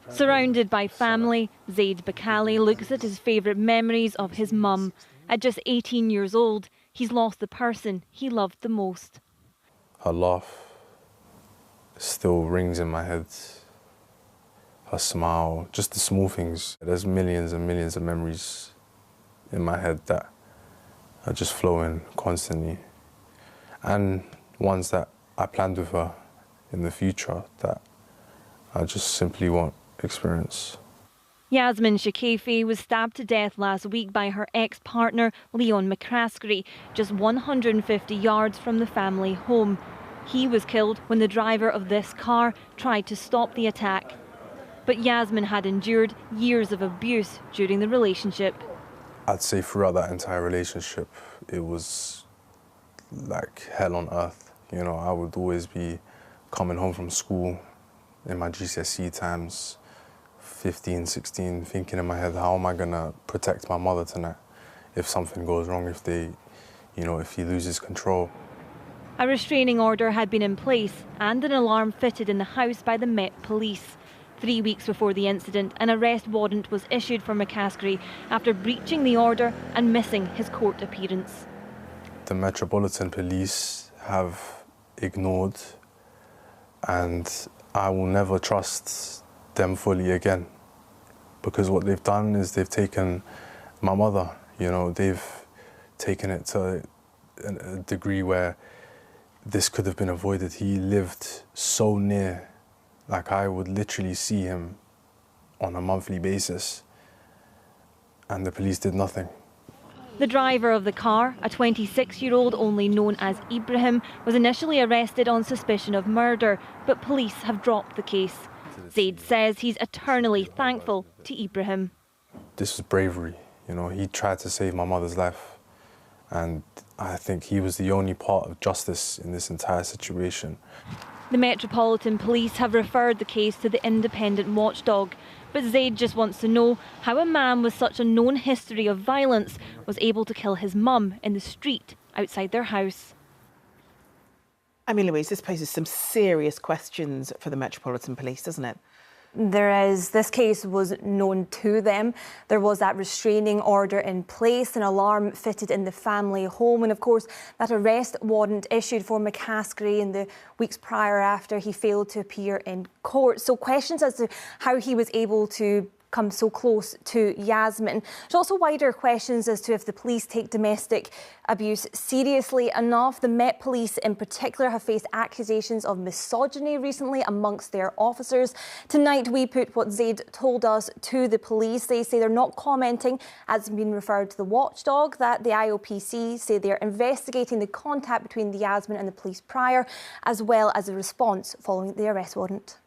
Surrounded by family, Zaid Bakali looks at his favourite memories of his mum. At just 18 years old, he's lost the person he loved the most. Her laugh still rings in my head. Her smile, just the small things. There's millions and millions of memories in my head that are just flowing constantly. And ones that I planned with her in the future that I just simply won't experience. Yasmin Chkaifi was stabbed to death last week by her ex-partner Leon McCaskie, just 150 yards from the family home. He was killed when the driver of this car tried to stop the attack. But Yasmin had endured years of abuse during the relationship. I'd say throughout that entire relationship, it was like hell on earth. You know, I would always be coming home from school in my GCSE times, 15, 16, thinking in my head, how am I gonna protect my mother tonight if something goes wrong, if he loses control. A restraining order had been in place and an alarm fitted in the house by the Met Police. 3 weeks before the incident, an arrest warrant was issued for McCaskie after breaching the order and missing his court appearance. The Metropolitan Police have ignored, and I will never trust them fully again, because what they've done is they've taken my mother, they've taken it to a degree where this could have been avoided. He lived so near, like I would literally see him on a monthly basis, and the police did nothing. The driver of the car, a 26-year-old only known as Ibrahim, was initially arrested on suspicion of murder, but police have dropped the case. Zaid says he's eternally thankful to Ibrahim. This was bravery, he tried to save my mother's life, and I think he was the only part of justice in this entire situation. The Metropolitan Police have referred the case to the independent watchdog, but Zaid just wants to know how a man with such a known history of violence was able to kill his mum in the street outside their house. I mean, Louise, this poses some serious questions for the Metropolitan Police, doesn't it? There is. This case was known to them. There was that restraining order in place, an alarm fitted in the family home, and of course that arrest warrant issued for McCaskie in the weeks prior after he failed to appear in court. So questions as to how he was able to come so close to Yasmin. There's also wider questions as to if the police take domestic abuse seriously enough. The Met Police in particular have faced accusations of misogyny recently amongst their officers. Tonight we put what Zaid told us to the police. They say they're not commenting, as been referred to the watchdog, that the IOPC say they're investigating the contact between Yasmin and the police prior, as well as a response following the arrest warrant.